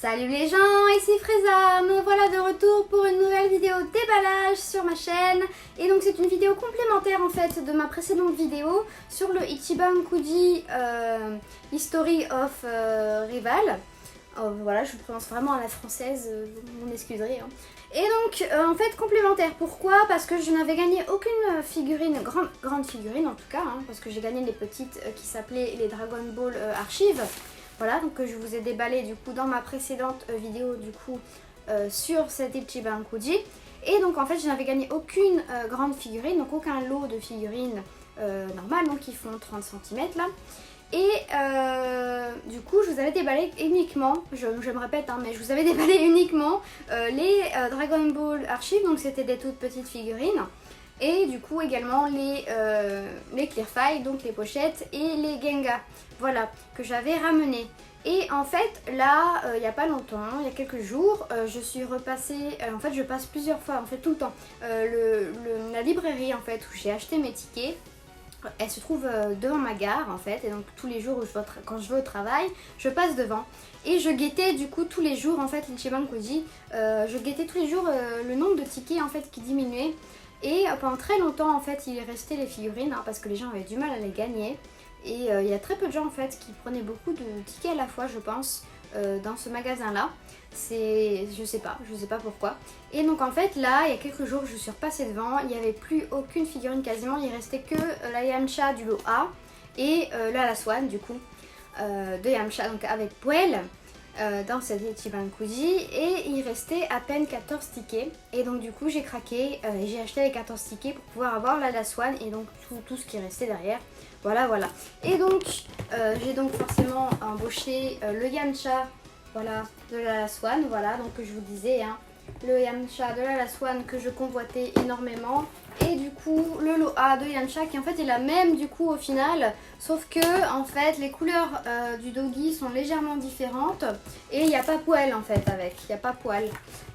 Salut les gens, ici Fréza, me voilà de retour pour une nouvelle vidéo déballage sur ma chaîne. Et donc c'est une vidéo complémentaire en fait de ma précédente vidéo sur le Ichiban Kuji History of Rival. Voilà, je le prononce vraiment à la française, vous m'excuserez. Et donc en fait complémentaire, pourquoi? Parce que je n'avais gagné aucune figurine, grande figurine en tout cas, parce que j'ai gagné les petites qui s'appelaient les Dragon Ball Archives. Voilà, donc je vous ai déballé du coup dans ma précédente vidéo du coup sur cet Ichiban Kuji. Et donc en fait je n'avais gagné aucune grande figurine, donc aucun lot de figurines normales, donc qui font 30 cm là. Et du coup je vous avais déballé uniquement, je me répète mais je vous avais déballé uniquement les Dragon Ball Archives, donc c'était des toutes petites figurines. Et du coup également les Clearfile, donc les pochettes et les Genga, voilà, que j'avais ramené. Et en fait là, il n'y a pas longtemps, il y a quelques jours, je suis repassée, en fait je passe plusieurs fois, en fait tout le temps, la librairie en fait où j'ai acheté mes tickets. Elle se trouve devant ma gare en fait, et donc tous les jours où quand je vais au travail, je passe devant. Et je guettais du coup tous les jours en fait l'Ichiban Kuji, je guettais tous les jours le nombre de tickets en fait qui diminuait. Et pendant très longtemps en fait il est resté les figurines parce que les gens avaient du mal à les gagner. Et il y a très peu de gens en fait qui prenaient beaucoup de tickets à la fois je pense dans ce magasin là. Je sais pas pourquoi. Et donc en fait là il y a quelques jours je suis repassée devant, il n'y avait plus aucune figurine quasiment, il restait que la Yamcha du lot A et la Swan du coup de Yamcha, donc avec Puel. Dans cette Ichiban Kuji, et il restait à peine 14 tickets, et donc du coup j'ai craqué et j'ai acheté les 14 tickets pour pouvoir avoir la Swan et donc tout ce qui restait derrière, voilà. Et donc j'ai donc forcément embauché le Yamcha, voilà, de la Swan, voilà, donc que je vous disais, le Yamcha de la Swan que je convoitais énormément, et du coup le lot A de Yamcha qui en fait est la même du coup au final, sauf que en fait les couleurs du doggy sont légèrement différentes et il n'y a pas poil en fait avec, il n'y a pas poil.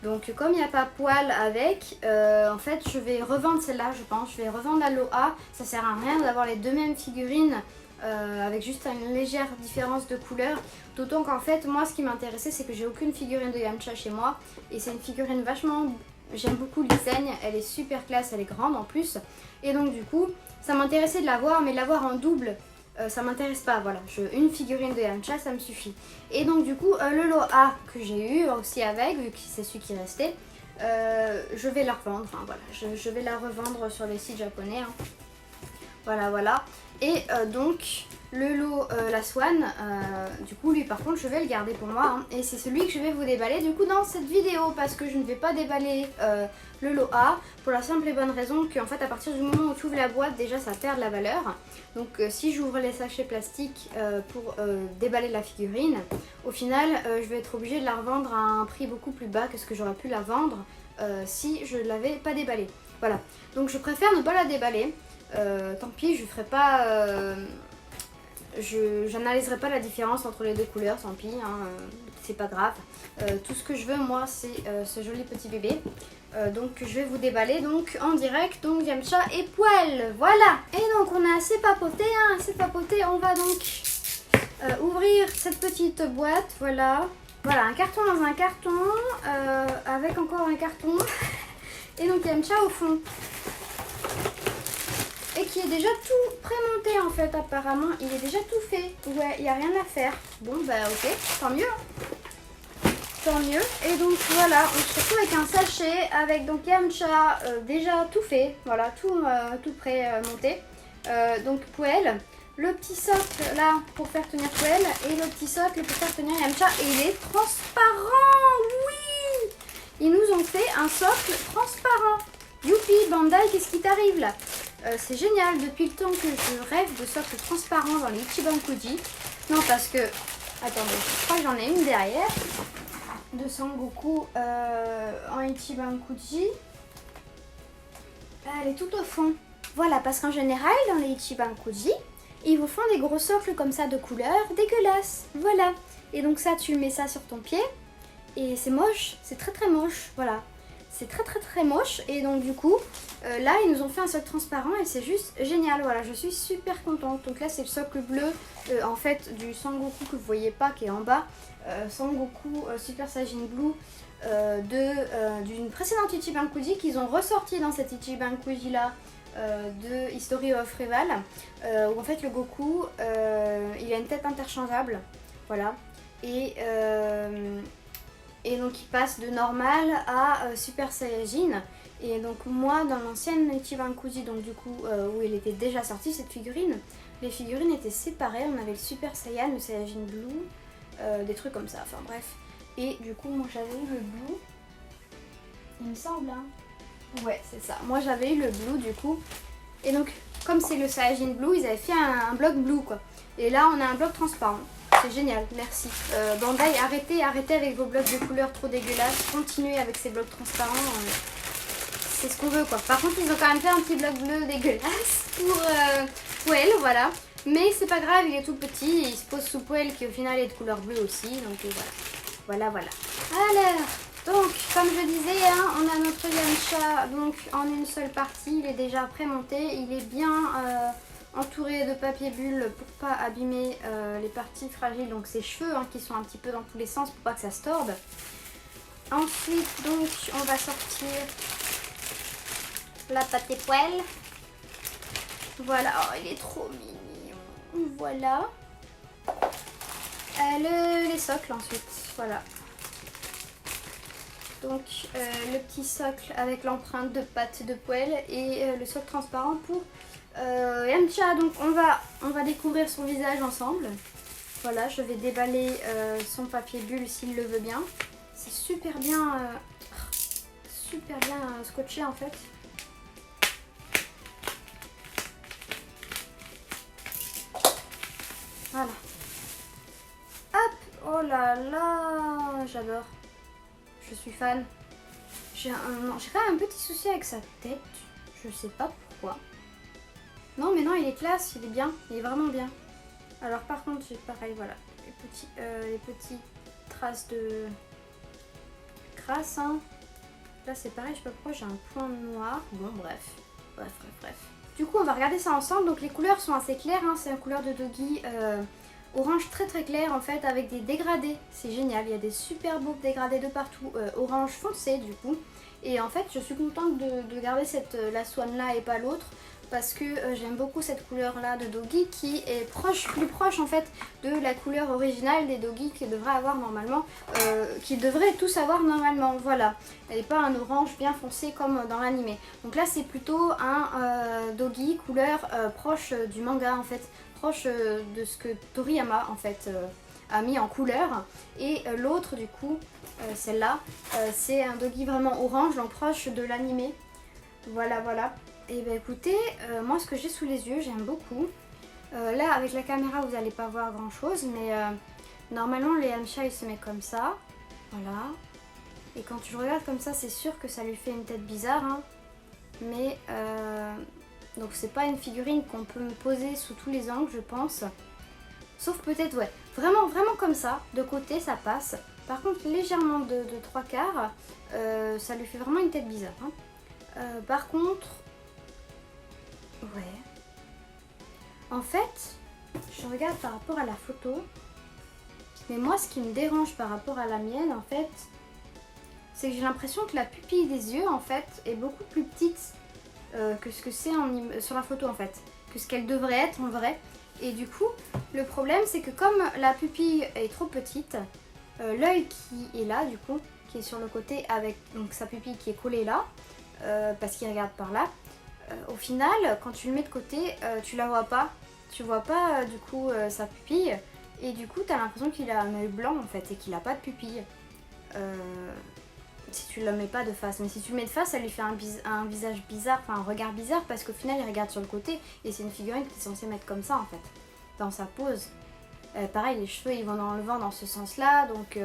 Donc comme il n'y a pas poil avec, en fait je vais revendre celle-là, je pense, je vais revendre la lot A, ça sert à rien d'avoir les deux mêmes figurines. Avec juste une légère différence de couleur, d'autant qu'en fait moi ce qui m'intéressait c'est que j'ai aucune figurine de Yamcha chez moi, et c'est une figurine vachement, j'aime beaucoup le design, elle est super classe, elle est grande en plus, et donc du coup ça m'intéressait de l'avoir, mais l'avoir en double ça m'intéresse pas, voilà, une figurine de Yamcha ça me suffit. Et donc du coup le lot A que j'ai eu aussi avec, vu que c'est celui qui restait, je vais la revendre, enfin voilà, je vais la revendre sur les sites japonais, voilà. Et donc le lot la Swan, du coup lui par contre je vais le garder pour moi, et c'est celui que je vais vous déballer du coup dans cette vidéo, parce que je ne vais pas déballer le lot A pour la simple et bonne raison qu'en fait à partir du moment où tu ouvres la boîte déjà ça perd de la valeur. Donc si j'ouvre les sachets plastiques pour déballer la figurine, au final je vais être obligée de la revendre à un prix beaucoup plus bas que ce que j'aurais pu la vendre si je ne l'avais pas déballée. Voilà, donc je préfère ne pas la déballer. Tant pis, je ferai pas, j'analyserai pas la différence entre les deux couleurs, tant pis, c'est pas grave. Tout ce que je veux moi c'est ce joli petit bébé, donc je vais vous déballer donc en direct, donc Yamcha et Poil, voilà. Et donc on a assez papoté, on va donc ouvrir cette petite boîte, voilà, un carton dans un carton, avec encore un carton, et donc Yamcha au fond. Et qui est déjà tout prémonté en fait, apparemment il est déjà tout fait, ouais, il n'y a rien à faire. Bon bah ok, tant mieux, tant mieux. Et donc voilà, on se retrouve avec un sachet avec donc Yamcha déjà tout fait, voilà, tout prêt monté. Donc Puel, le petit socle là pour faire tenir Puel, et le petit socle pour faire tenir Yamcha, et il est transparent, oui. Ils nous ont fait un socle transparent. Youpi Bandai, qu'est-ce qui t'arrive là? C'est génial, depuis le temps que je rêve de socle transparent dans les Ichiban Kuji. Non parce que, attendez, je crois que j'en ai une derrière, de Sangoku en Ichiban Kuji. Elle est tout au fond. Voilà, parce qu'en général dans les Ichiban Kuji, ils vous font des gros socles comme ça de couleur dégueulasse. Voilà, et donc ça tu mets ça sur ton pied, et c'est moche, c'est très moche, voilà. c'est très moche. Et donc du coup, là ils nous ont fait un socle transparent et c'est juste génial. Voilà, je suis super contente. Donc là c'est le socle bleu en fait du Sangoku que vous voyez pas qui est en bas. Sangoku Super Saiyan Blue d'une précédente Ichiban Kuji qu'ils ont ressorti dans cette Ichiban Kuji là de History of Rival où en fait le Goku il a une tête interchangeable, voilà, et donc il passe de normal à Super Saiyajin. Et donc moi dans l'ancienne Ichiban Kuji, donc du coup où elle était déjà sortie cette figurine, les figurines étaient séparées, on avait le Super Saiyan, le Saiyajin Blue, des trucs comme ça, enfin bref. Et du coup moi j'avais eu le Blue, il me semble hein. Ouais c'est ça, moi j'avais eu le Blue du coup. Et donc comme c'est le Saiyajin Blue, ils avaient fait un bloc Blue quoi. Et là on a un bloc transparent. C'est génial, merci. Bandai, arrêtez avec vos blocs de couleurs trop dégueulasses. Continuez avec ces blocs transparents. C'est ce qu'on veut quoi. Par contre, ils ont quand même fait un petit bloc bleu dégueulasse pour Poel, voilà. Mais c'est pas grave, il est tout petit. Et il se pose sous Poel qui au final est de couleur bleue aussi. Donc voilà. Voilà. Alors, donc comme je disais, hein, on a notre Yamcha donc en une seule partie. Il est déjà prémonté. Il est bien... entouré de papier bulle pour pas abîmer les parties fragiles, donc ses cheveux hein, qui sont un petit peu dans tous les sens pour pas que ça se torde. Ensuite donc on va sortir la pâté poêle. Voilà, oh, il est trop mignon. Voilà. Les socles ensuite, voilà. Donc le petit socle avec l'empreinte de pâte de poêle et le socle transparent pour Yamcha. Donc on va découvrir son visage ensemble. Voilà, je vais déballer son papier bulle s'il le veut bien. C'est super bien scotché en fait. Voilà. Hop, oh là là, j'adore. Je suis fan. J'ai quand même un petit souci avec sa tête. Je sais pas pourquoi. Non mais non, il est classe, il est bien, il est vraiment bien. Alors par contre j'ai pareil, voilà, les petites traces de crasse. Hein. Là c'est pareil, je sais pas pourquoi j'ai un point noir. Bon bref. Du coup on va regarder ça ensemble. Donc les couleurs sont assez claires, hein. C'est une couleur de Dogi orange très clair en fait avec des dégradés. C'est génial, il y a des super beaux dégradés de partout, orange foncé du coup. Et en fait je suis contente de garder la Swan là et pas l'autre. Parce que j'aime beaucoup cette couleur là de Dogi qui est plus proche en fait de la couleur originale des Dogi qu'ils devraient avoir normalement, qu'ils devraient tous avoir normalement, voilà. Et pas un orange bien foncé comme dans l'animé. Donc là c'est plutôt un Dogi couleur proche du manga en fait, proche de ce que Toriyama en fait a mis en couleur. Et l'autre du coup, celle-là, c'est un Dogi vraiment orange, donc proche de l'animé. Voilà. Et bah écoutez, moi ce que j'ai sous les yeux, j'aime beaucoup. Là avec la caméra vous n'allez pas voir grand chose, mais normalement le Yamcha il se met comme ça, voilà. Et quand tu le regardes comme ça, c'est sûr que ça lui fait une tête bizarre, hein. Mais donc c'est pas une figurine qu'on peut me poser sous tous les angles je pense. Sauf peut-être, ouais, vraiment comme ça, de côté ça passe. Par contre légèrement de 3/4, ça lui fait vraiment une tête bizarre, hein. Par contre... Ouais. En fait, je regarde par rapport à la photo. Mais moi, ce qui me dérange par rapport à la mienne, en fait, c'est que j'ai l'impression que la pupille des yeux, en fait, est beaucoup plus petite que ce que c'est sur la photo, en fait. Que ce qu'elle devrait être en vrai. Et du coup, le problème, c'est que comme la pupille est trop petite, l'œil qui est là, du coup, qui est sur le côté avec donc, sa pupille qui est collée là, parce qu'il regarde par là, au final, quand tu le mets de côté, tu la vois pas. Tu vois pas du coup sa pupille. Et du coup, t'as l'impression qu'il a un œil blanc en fait et qu'il a pas de pupille. Si tu le mets pas de face. Mais si tu le mets de face, ça lui fait un visage bizarre, enfin un regard bizarre parce qu'au final, il regarde sur le côté. Et c'est une figurine qui est censée mettre comme ça en fait, dans sa pose. Pareil, les cheveux ils vont dans le vent dans ce sens-là. Donc,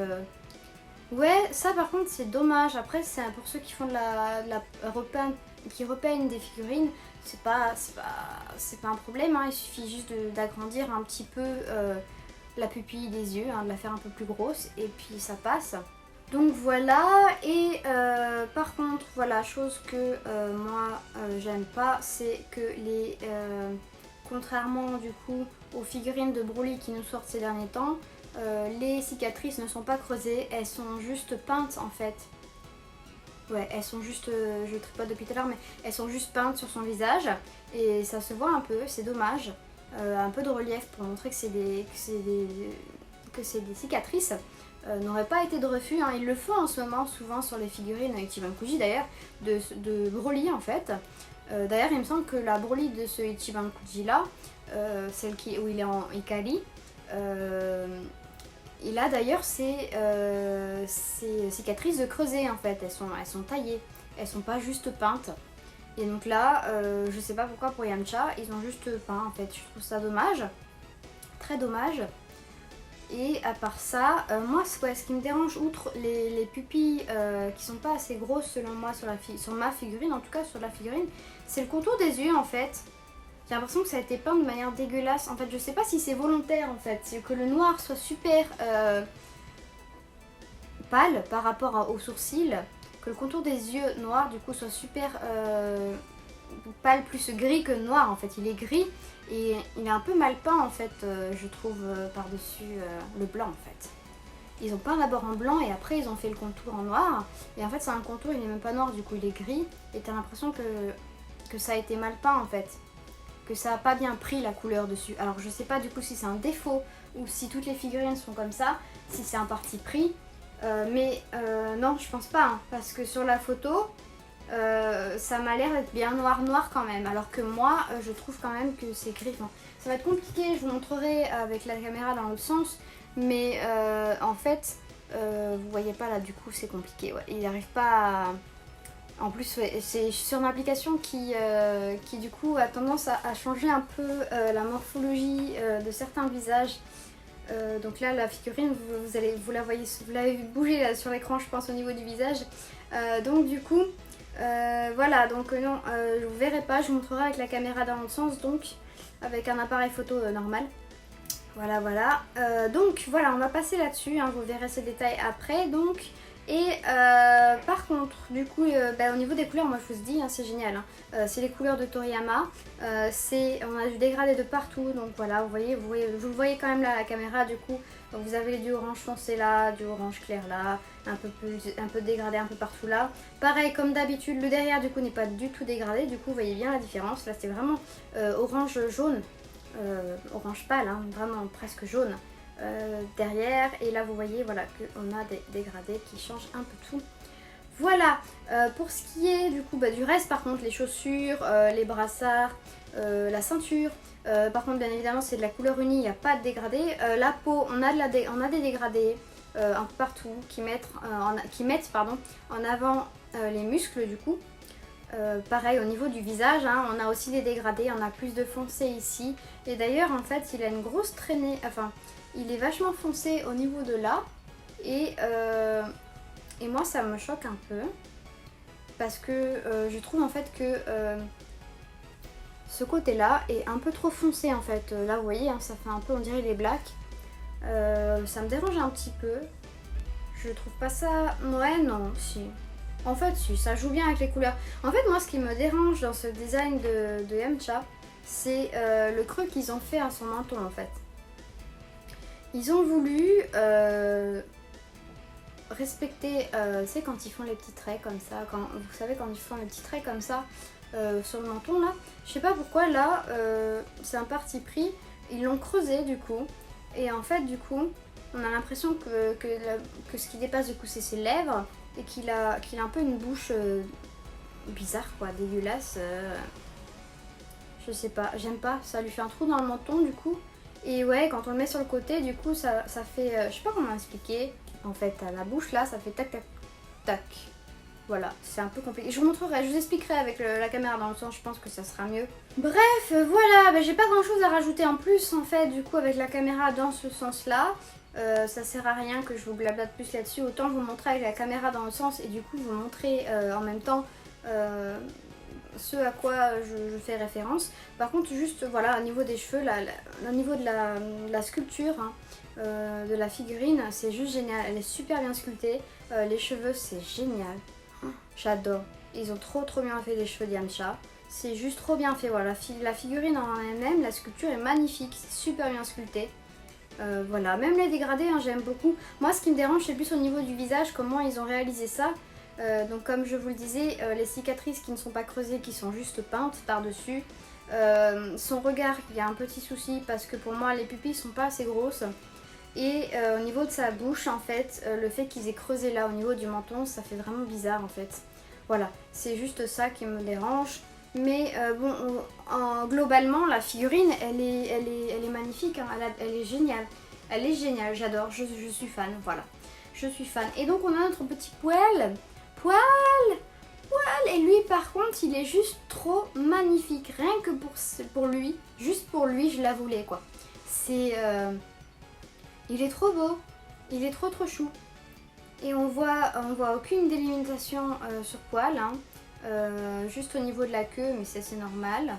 ouais, ça par contre, c'est dommage. Après, c'est pour ceux qui font de la repeinte. Qui repeignent des figurines, c'est pas un problème, hein. Il suffit juste d'agrandir un petit peu la pupille des yeux, hein, de la faire un peu plus grosse et puis ça passe. Donc voilà, et par contre voilà, chose que moi j'aime pas, c'est que contrairement du coup aux figurines de Broly qui nous sortent ces derniers temps, les cicatrices ne sont pas creusées, elles sont juste peintes en fait. Ouais, elles sont juste, je tripote depuis tout à l'heure, mais elles sont juste peintes sur son visage et ça se voit un peu, c'est dommage. Un peu de relief pour montrer que c'est des cicatrices. N'aurait pas été de refus, hein. Ils le font en ce moment souvent sur les figurines avec Ichiban Kuji d'ailleurs, de Broly en fait. D'ailleurs il me semble que la Broly de ce Ichiban Kuji là, celle où il est en Ikari, il a d'ailleurs ces cicatrices de creuset en fait, elles sont taillées, elles sont pas juste peintes. Et donc là, je sais pas pourquoi pour Yamcha, ils ont juste peint en fait, je trouve ça dommage, très dommage. Et à part ça, moi ce qui me dérange, outre les pupilles qui sont pas assez grosses selon moi sur ma figurine, en tout cas sur la figurine, c'est le contour des yeux en fait. J'ai l'impression que ça a été peint de manière dégueulasse. En fait, je sais pas si c'est volontaire en fait, c'est que le noir soit super pâle par rapport aux sourcils, que le contour des yeux noirs du coup soit super pâle, plus gris que noir en fait. Il est gris et il est un peu mal peint en fait, je trouve, par-dessus le blanc en fait. Ils ont peint d'abord en blanc et après ils ont fait le contour en noir. Et en fait c'est un contour, il n'est même pas noir, du coup il est gris. Et t'as l'impression que ça a été mal peint en fait. Que ça n'a pas bien pris la couleur dessus. Alors je sais pas du coup si c'est un défaut ou si toutes les figurines sont comme ça, si c'est un parti pris. Mais non, je pense pas, hein, parce que sur la photo, ça m'a l'air d'être bien noir quand même. Alors que moi, je trouve quand même que c'est gris. Enfin, ça va être compliqué, je vous montrerai avec la caméra dans l'autre sens. Mais en fait, vous voyez pas là, du coup c'est compliqué. Ouais. Il n'arrive pas à... En plus, ouais, c'est sur une application qui du coup a tendance à changer un peu la morphologie de certains visages. Donc là, la figurine, vous la voyez, vous l'avez vu bouger là, sur l'écran, je pense, au niveau du visage. Donc du coup, voilà, donc non, je vous verrai pas, je vous montrerai avec la caméra dans l'autre sens, donc avec un appareil photo normal. Voilà, voilà. Donc voilà, on va passer là-dessus, hein, vous verrez ces détails après, donc... Et par contre, du coup, au niveau des couleurs, moi je vous dis, hein, c'est génial. Hein. C'est les couleurs de Toriyama. On a du dégradé de partout. Donc voilà, vous le voyez quand même là à la caméra. Du coup, donc, vous avez du orange foncé là, du orange clair là, un peu dégradé un peu partout là. Pareil, comme d'habitude, le derrière du coup n'est pas du tout dégradé. Du coup, vous voyez bien la différence. Là, c'est vraiment orange jaune, orange pâle, hein, vraiment presque jaune. Derrière, et là vous voyez voilà qu'on a des dégradés qui changent un peu tout. Voilà, pour ce qui est du coup du reste, par contre les chaussures, les brassards, la ceinture, par contre bien évidemment c'est de la couleur unie, il n'y a pas de dégradé. La peau, on a des dégradés un peu partout qui mettent en avant les muscles du coup. Pareil au niveau du visage, hein, on a aussi des dégradés, on a plus de foncé ici. Et d'ailleurs en fait il a une grosse traînée, enfin il est vachement foncé au niveau de là. Et moi ça me choque un peu. Parce que je trouve en fait que ce côté là est un peu trop foncé en fait. Là vous voyez, hein, ça fait un peu, on dirait les blacks. Ça me dérange un petit peu. Je trouve pas ça... Ouais non, si. En fait, si, ça joue bien avec les couleurs. En fait, moi, ce qui me dérange dans ce design de Yamcha, c'est le creux qu'ils ont fait à son menton, en fait. Ils ont voulu respecter, c'est quand ils font les petits traits comme ça, vous savez, quand ils font les petits traits comme ça sur le menton, là. Je sais pas pourquoi, là, c'est un parti pris. Ils l'ont creusé, du coup. Et en fait, du coup, on a l'impression que ce qui dépasse, du coup, c'est ses lèvres. Et qu'il a un peu une bouche bizarre quoi, dégueulasse. Je sais pas, j'aime pas. Ça lui fait un trou dans le menton du coup. Et ouais, quand on le met sur le côté, du coup ça fait... je sais pas comment expliquer. En fait, à la bouche là, ça fait tac tac tac. Voilà, c'est un peu compliqué. Je vous montrerai, je vous expliquerai avec la caméra dans le sens, je pense que ça sera mieux. Bref, voilà, j'ai pas grand chose à rajouter en plus en fait, du coup avec la caméra dans ce sens là. Ça sert à rien que je vous blablate plus là-dessus, autant vous montrer avec la caméra dans le sens et du coup vous montrer en même temps ce à quoi je fais référence. Par contre juste voilà au niveau des cheveux, au niveau de la sculpture hein, de la figurine, c'est juste génial, elle est super bien sculptée, les cheveux c'est génial, j'adore. Ils ont trop bien fait les cheveux d'Yamcha. C'est juste trop bien fait, voilà. La figurine en elle-même, la sculpture est magnifique, c'est super bien sculpté. Voilà, même les dégradés, hein, j'aime beaucoup. Moi, ce qui me dérange, c'est plus au niveau du visage, comment ils ont réalisé ça. Donc comme je vous le disais, les cicatrices qui ne sont pas creusées, qui sont juste peintes par-dessus. Son regard, il y a un petit souci parce que pour moi, les pupilles sont pas assez grosses. Et au niveau de sa bouche, en fait, le fait qu'ils aient creusé là au niveau du menton, ça fait vraiment bizarre en fait. Voilà, c'est juste ça qui me dérange. Mais bon, globalement, la figurine, elle est magnifique, hein. Elle est géniale. Elle est géniale, j'adore, je suis fan, voilà. Je suis fan. Et donc on a notre petit poil. Poil. Et lui par contre, il est juste trop magnifique. Rien que pour lui, juste pour lui, je la voulais quoi. C'est... il est trop beau. Il est trop chou. Et on voit aucune délimitation sur poil, hein. Juste au niveau de la queue, mais ça c'est normal.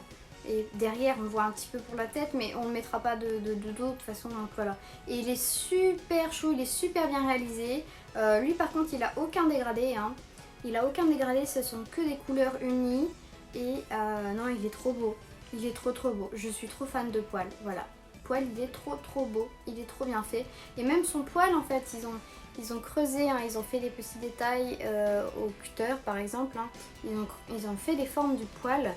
Et derrière on voit un petit peu pour la tête, mais on ne mettra pas de dos de toute façon, donc voilà. Et il est super chou, il est super bien réalisé. Lui par contre il a aucun dégradé, hein. Il a aucun dégradé, ce sont que des couleurs unies. Et non, il est trop beau. Il est trop beau. Je suis trop fan de poil, voilà. Poil, il est trop beau, il est trop bien fait. Et même son poil en fait, ils ont creusé, hein, ils ont fait des petits détails au cutter par exemple, hein. Ils ont fait des formes du poil,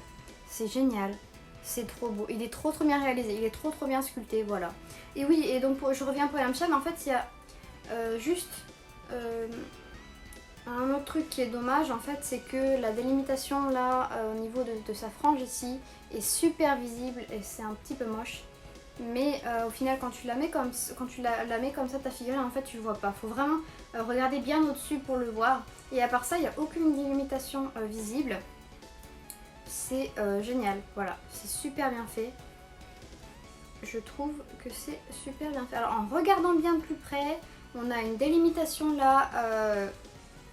c'est génial, c'est trop beau, il est trop bien réalisé, il est trop bien sculpté, voilà. Et oui, et donc je reviens pour Yamcha, mais en fait il y a juste un autre truc qui est dommage en fait, c'est que la délimitation là au niveau de sa frange ici est super visible et c'est un petit peu moche. Mais au final quand tu la mets comme ça ta figurine en fait tu le vois pas. Faut vraiment regarder bien au-dessus pour le voir. Et à part ça il n'y a aucune délimitation visible. C'est génial, voilà, c'est super bien fait. Je trouve que c'est super bien fait. Alors en regardant bien de plus près, on a une délimitation là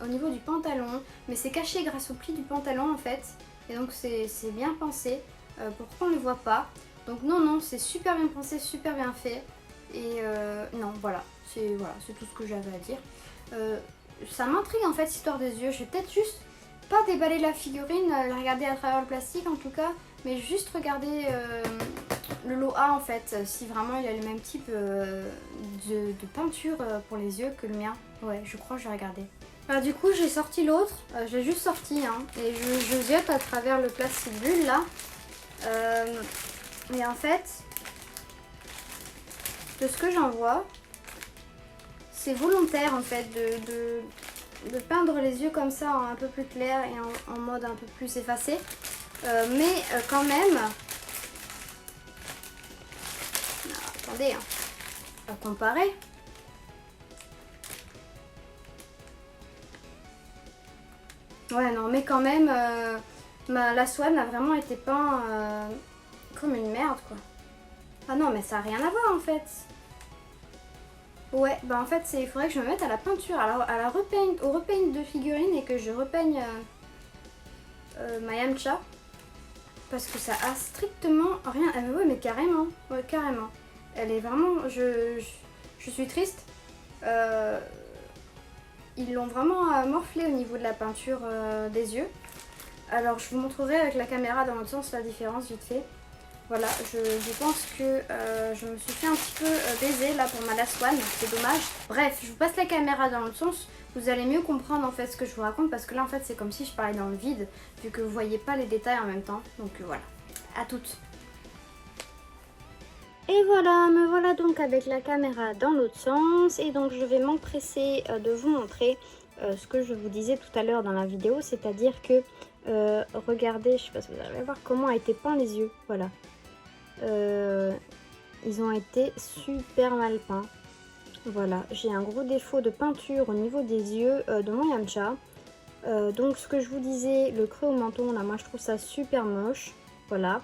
au niveau du pantalon. Mais c'est caché grâce au pli du pantalon en fait. Et donc c'est bien pensé pour qu'on ne le voit pas. Donc non, c'est super bien pensé, super bien fait. Et non, voilà, c'est tout ce que j'avais à dire. Ça m'intrigue en fait, l'histoire des yeux. Je vais peut-être juste pas déballer la figurine, la regarder à travers le plastique en tout cas, mais juste regarder le lot A en fait, si vraiment il a le même type de peinture pour les yeux que le mien. Ouais, je crois que je vais regarder. Alors, du coup, j'ai sorti l'autre, j'ai juste sorti, hein, et je jette à travers le plastique bulle là. Mais en fait, de ce que j'en vois, c'est volontaire en fait de peindre les yeux comme ça en un peu plus clair et en mode un peu plus effacé. Mais quand même, non, attendez, hein, on va comparer. Ouais, non, mais quand même, la Swan a vraiment été peint comme une merde, quoi. Ah non, mais ça n'a rien à voir, en fait. Ouais, bah en fait, il faudrait que je me mette à la peinture, au repaint de figurines et que je repeigne ma Yamcha. Parce que ça a strictement rien... Ah mais ouais, mais carrément. Ouais, carrément. Elle est vraiment... Je suis triste. Ils l'ont vraiment morflé au niveau de la peinture des yeux. Alors je vous montrerai avec la caméra dans l'autre sens la différence vite fait. Voilà, je pense que je me suis fait un petit peu baiser là pour ma Last One, c'est dommage. Bref, je vous passe la caméra dans l'autre sens, vous allez mieux comprendre en fait ce que je vous raconte parce que là en fait c'est comme si je parlais dans le vide vu que vous voyez pas les détails en même temps. Donc voilà, à toutes. Et voilà, me voilà donc avec la caméra dans l'autre sens et donc je vais m'empresser de vous montrer ce que je vous disais tout à l'heure dans la vidéo, c'est-à-dire que regardez, je sais pas si vous allez voir comment a été peint les yeux, voilà. Ils ont été super mal peints. Voilà, j'ai un gros défaut de peinture au niveau des yeux de mon Yamcha. Donc ce que je vous disais, le creux au menton, là moi je trouve ça super moche. Voilà,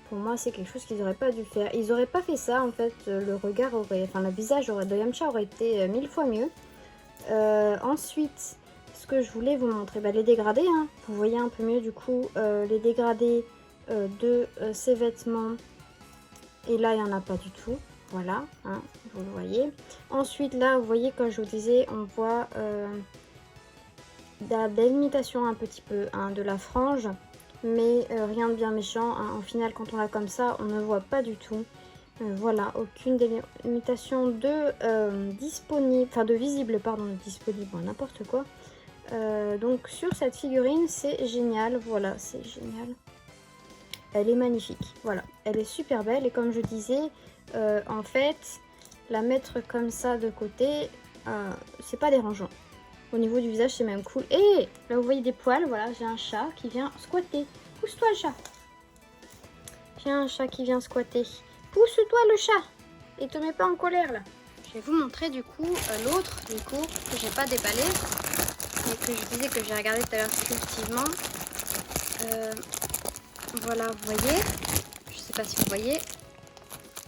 pour moi c'est quelque chose qu'ils n'auraient pas dû faire. Ils n'auraient pas fait ça en fait, le regard aurait, enfin le visage de Yamcha aurait été 1000 fois mieux. Ensuite, ce que je voulais vous montrer, bah, les dégradés, hein. Vous voyez un peu mieux du coup les dégradés de ses vêtements. Et là, il n'y en a pas du tout. Voilà, hein, vous le voyez. Ensuite, là, vous voyez, comme je vous disais, on voit des limitations un petit peu hein, de la frange, mais rien de bien méchant. Hein. Au final, quand on l'a comme ça, on ne voit pas du tout. Voilà, aucune délimitation de disponible, enfin de visible, pardon, de disponible, n'importe quoi. Donc sur cette figurine, c'est génial. Voilà, c'est génial. Elle est magnifique. Voilà, elle est super belle et comme je disais, en fait, la mettre comme ça de côté, c'est pas dérangeant. Au niveau du visage, c'est même cool. Et là, vous voyez des poils. Voilà, j'ai un chat qui vient squatter. Pousse-toi le chat. J'ai un chat qui vient squatter. Pousse-toi le chat. Et te mets pas en colère là. Je vais vous montrer du coup l'autre du coup que j'ai pas déballé, mais que je disais que j'ai regardé tout à l'heure furtivement. Voilà, vous voyez. Je sais pas si vous voyez.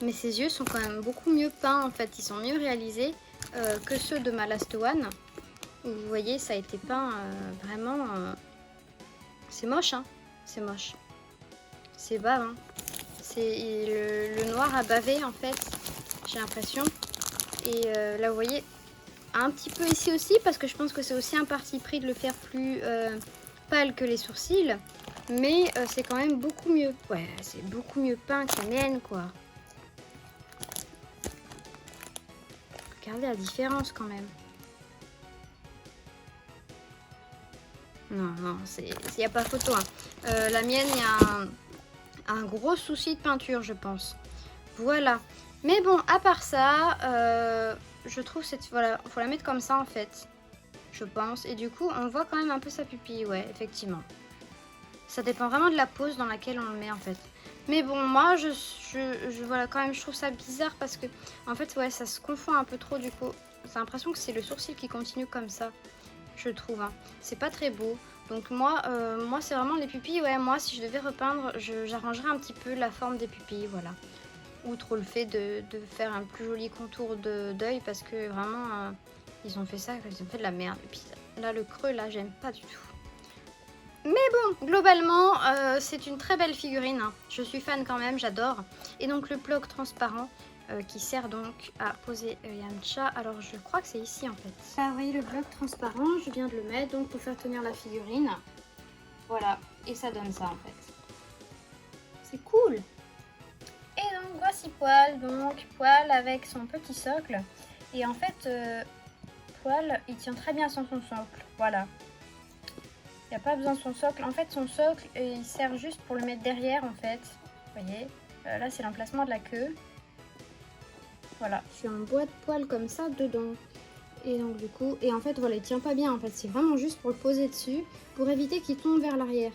Mais ses yeux sont quand même beaucoup mieux peints en fait. Ils sont mieux réalisés que ceux de ma Last One. Vous voyez, ça a été peint vraiment... c'est moche, hein. C'est moche. C'est bas, hein. C'est le noir a bavé, en fait. J'ai l'impression. Et là, vous voyez, un petit peu ici aussi, parce que je pense que c'est aussi un parti pris de le faire plus pâle que les sourcils. Mais c'est quand même beaucoup mieux. Ouais, c'est beaucoup mieux peint que la mienne, quoi. Regardez la différence, quand même. Non, il n'y a pas photo. Hein. La mienne, il y a un gros souci de peinture, je pense. Voilà. Mais bon, à part ça, je trouve cette... Voilà, faut la mettre comme ça, en fait. Je pense. Et du coup, on voit quand même un peu sa pupille, ouais, effectivement. Ça dépend vraiment de la pose dans laquelle on le met, en fait. Mais bon, moi, voilà, quand même, je trouve ça bizarre parce que, en fait, ouais, ça se confond un peu trop, du coup. J'ai l'impression que c'est le sourcil qui continue comme ça. Je trouve, hein. C'est pas très beau. Donc moi c'est vraiment les pupilles. Ouais, moi si je devais repeindre, j'arrangerais un petit peu la forme des pupilles, voilà. Outre le fait de faire un plus joli contour d'œil parce que vraiment ils ont fait ça, ils ont fait de la merde. Et puis là le creux là j'aime pas du tout. Mais bon, globalement c'est une très belle figurine, hein. Je suis fan quand même, j'adore. Et donc le bloc transparent qui sert donc à poser Yamcha. Alors je crois que c'est ici en fait. Ah, vous voyez le bloc transparent, je viens de le mettre donc pour faire tenir la figurine. Voilà, et ça donne ça en fait. C'est cool. Et donc voici Poil, Poil avec son petit socle. Et en fait, Poil il tient très bien sans son socle, voilà. Il n'y a pas besoin de son socle. En fait son socle il sert juste pour le mettre derrière en fait. Vous voyez, là c'est l'emplacement de la queue. Voilà, je suis en bois de poils comme ça dedans. Et donc du coup, et en fait voilà, il tient pas bien en fait, c'est vraiment juste pour le poser dessus, pour éviter qu'il tombe vers l'arrière.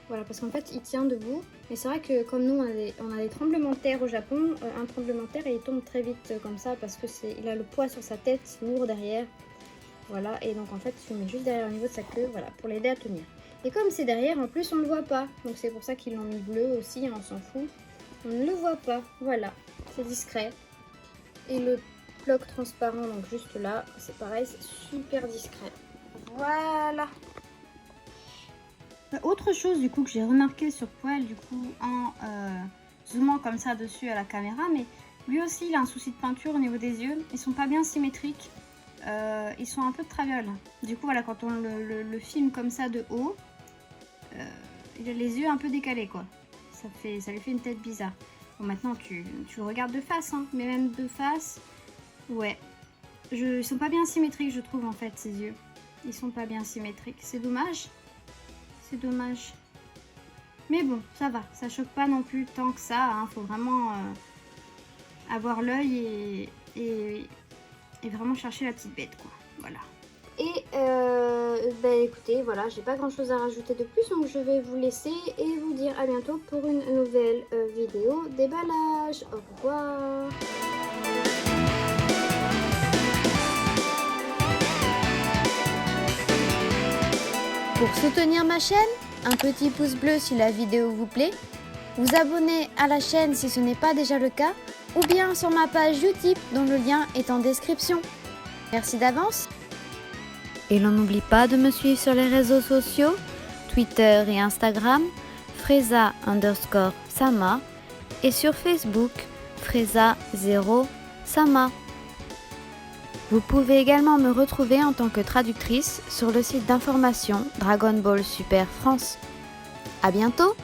Voilà, parce qu'en fait il tient debout, mais c'est vrai que comme nous on a des tremblements de terre au Japon, un tremblement de terre et il tombe très vite comme ça parce que il a le poids sur sa tête, lourd derrière. Voilà, et donc en fait je le mets juste derrière au niveau de sa queue, voilà, pour l'aider à tenir. Et comme c'est derrière, en plus on le voit pas, donc c'est pour ça qu'ils l'ont mis bleu aussi, hein, on s'en fout. On ne le voit pas, voilà, c'est discret. Et le bloc transparent, donc juste là, c'est pareil, c'est super discret. Voilà. Autre chose du coup que j'ai remarqué sur Poil, du coup, en zoomant comme ça dessus à la caméra, mais lui aussi il a un souci de peinture au niveau des yeux. Ils sont pas bien symétriques, ils sont un peu de traviole. Du coup voilà, quand on le filme comme ça de haut, il a les yeux un peu décalés quoi. Ça lui fait une tête bizarre. Bon, maintenant tu le regardes de face, hein, mais même de face, ouais. Ils sont pas bien symétriques, je trouve, en fait, ces yeux. Ils sont pas bien symétriques. C'est dommage. C'est dommage. Mais bon, ça va. Ça choque pas non plus tant que ça. Hein. Faut vraiment avoir l'œil et vraiment chercher la petite bête, quoi. Voilà. Et écoutez, voilà, j'ai pas grand chose à rajouter de plus, donc je vais vous laisser et vous dire à bientôt pour une nouvelle vidéo déballage. Au revoir. Pour soutenir ma chaîne, un petit pouce bleu si la vidéo vous plaît, vous abonner à la chaîne si ce n'est pas déjà le cas, ou bien sur ma page Utip dont le lien est en description. Merci d'avance. Et l'on n'oublie pas de me suivre sur les réseaux sociaux, Twitter et Instagram, Freza_Sama, et sur Facebook, Freza0Sama. Vous pouvez également me retrouver en tant que traductrice sur le site d'information Dragon Ball Super France. À bientôt!